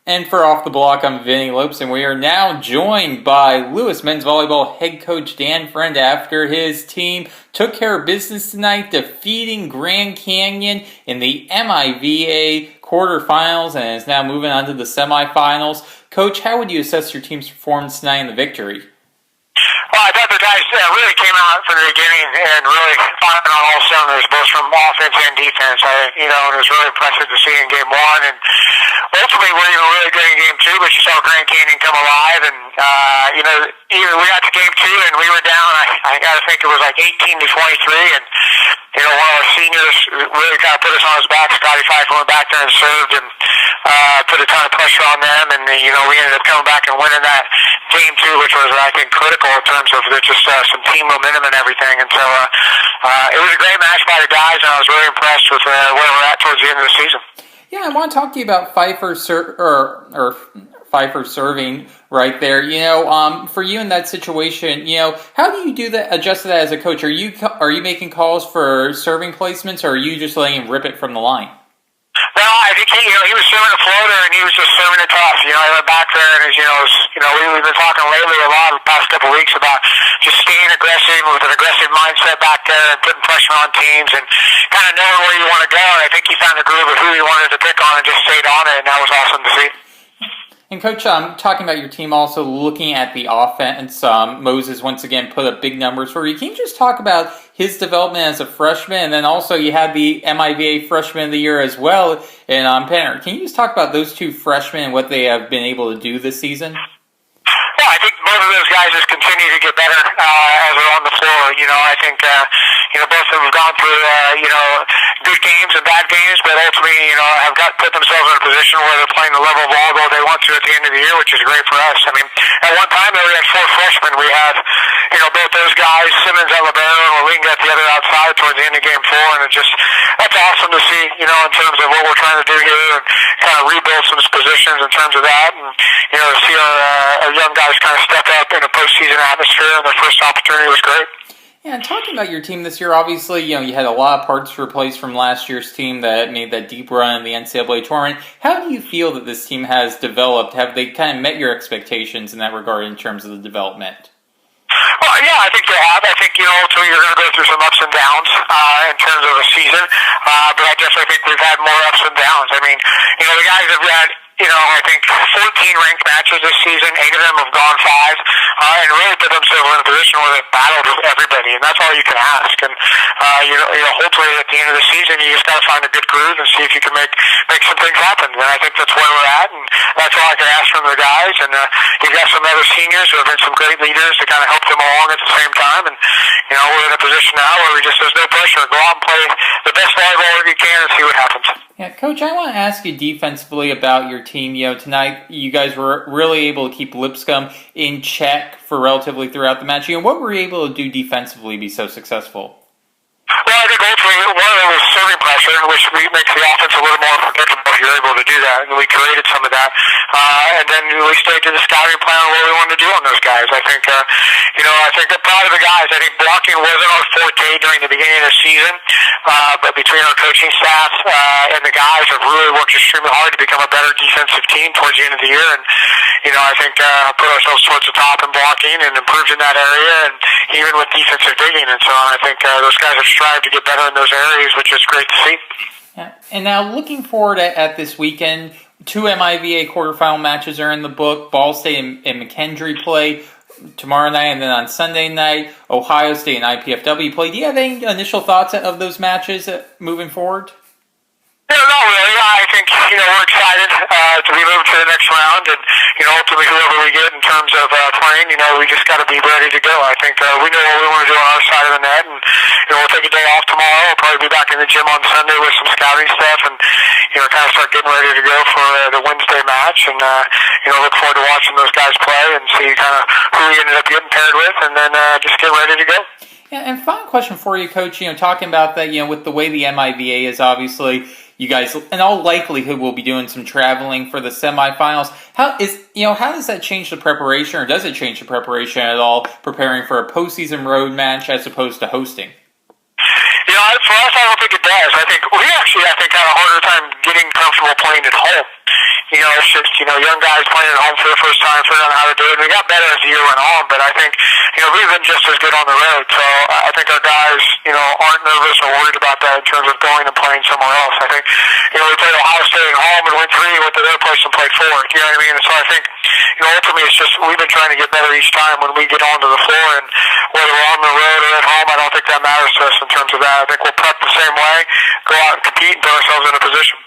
And for Off the Block, I'm Vinny Lopes, and we are now joined by Lewis men's volleyball head coach Dan Friend after his team took care of business tonight, defeating Grand Canyon in the MIVA quarterfinals and is now moving on to the semifinals. Coach, how would you assess your team's performance tonight in the victory? Well, I thought the guys really came out from the beginning and really firing on all cylinders, both from offense and defense. It was really impressive to see in game one. And ultimately, we were really good in game two, but you saw Grand Canyon come alive. And, even we got to game two and we were down, I got to think it was like 18-23. And, one of our seniors really kind of put us on his back. Scotty Pfeiffer went back there and served and put a ton of pressure on them. And, we ended up coming back and winning that game two, which was, I think, critical in terms of just some team momentum and everything. And so it was a great match by the guys, and I was really impressed with where we're at towards the end of the season. Yeah, I want to talk to you about Pfeiffer serving right there. For you in that situation, how do you do that? Adjust that as a coach? Are you making calls for serving placements, or are you just letting him rip it from the line? Well, I think he was serving a floater and he was just serving it tough. He went back there and we've been talking lately a lot the past couple of weeks about just staying aggressive with an aggressive mindset back there and putting pressure on teams and kind of knowing where you want to go. And I think he found a groove of who he wanted to pick on and just stayed on it, and that was awesome to see. And Coach, talking about your team, also looking at the offense, Moses once again put up big numbers for you. Can you just talk about his development as a freshman, and then also you had the MIVA Freshman of the Year as well in Penner. Can you just talk about those two freshmen and what they have been able to do this season? Yeah, I think both of those guys just continue to get better as they're on the floor. I think both of them have gone through good games and bad games, but ultimately have put themselves in a position where they're playing the level of volleyball they want to at the end of the year, which is great for us. I mean, at one time we had four freshmen. We had both those guys, Simmons at libero and Walinga at the other outside towards the end of game four, and that's awesome to see. In terms of what we're trying to do here and kind of rebuild some positions in terms of that, and to see our young guys kind of step up in a postseason atmosphere, and their first opportunity was great. Yeah, and talking about your team this year, obviously, you had a lot of parts replaced from last year's team that made that deep run in the NCAA tournament. How do you feel that this team has developed? Have they kind of met your expectations in that regard in terms of the development? Well, yeah, I think they have. I think, ultimately you're going to go through some ups and downs in terms of a season, but I definitely think we've had more ups and downs. I mean, the guys have had, I think 14 ranked matches this season. 8 of them have gone 5, and really put themselves in a position where they've battled with everybody, and that's all you can ask. And hopefully at the end of the season, you just got to find a good groove and see if you can make some things happen. And I think that's where we're at, and that's all I can ask from the guys. And you've got some other seniors who have been some great leaders to kind of help them along at the same time. And we're in a position now where there's no pressure. Go out and play the best volleyball you can and see what happens. Yeah, Coach, I want to ask you defensively about your team. Tonight you guys were really able to keep Lipscomb in check for relatively throughout the match. What were you able to do defensively to be so successful? Well, I think ultimately one of them was serving pressure, which makes the offense a little more predictable if you're able to do that, and we created some of that. And then we stayed to the scouting plan on what we wanted to do on those guys. I think, I think they're proud of the guys. I think blocking wasn't our forte during the beginning of the season, but between our coaching staff and the guys have really worked extremely hard to become a better defensive team towards the end of the year. And, I think put ourselves towards the top in blocking and improved in that area, and even with defensive digging and so on. I think those guys have strived to get better in those areas, which is great to see. Yeah. And now looking forward at this weekend, 2 MIVA quarterfinal matches are in the book. Ball State and McKendree play tomorrow night, and then on Sunday night, Ohio State and IPFW play. Do you have any initial thoughts of those matches moving forward? No, not really. I think, we're excited to be moved to the next round, and, ultimately whoever we get in terms of playing, we just got to be ready to go. I think we know what we want to do on our side of the net, and, we'll take a day off tomorrow. We'll probably be back in the gym on Sunday with some scouting stuff and, kind of start getting ready to go for the Wednesday match, and, look forward to watching those guys play and see kind of who we ended up getting paired with, and then just get ready to go. Yeah, and final question for you, Coach, talking about that, with the way the MIVA is, obviously, you guys, in all likelihood, will be doing some traveling for the semifinals. How does that change the preparation, or does it change the preparation at all, preparing for a postseason road match as opposed to hosting? For us, I don't think it does. I think we actually, had a harder time getting comfortable playing at home. it's just, young guys playing at home for the first time, figuring out how to do it. We got better as the year went on, but I think, we've been just as good on the road. So I think our guys, aren't nervous or worried about that in terms of going and playing somewhere else. I think, we played Ohio State at home and went 3, went to their place and played 4. You know what I mean? And so I think, ultimately it's just we've been trying to get better each time when we get onto the floor, and whether we're on the road or at home, I don't think that matters to us in terms of that. I think we'll prep the same way, go out and compete, and put ourselves in a position.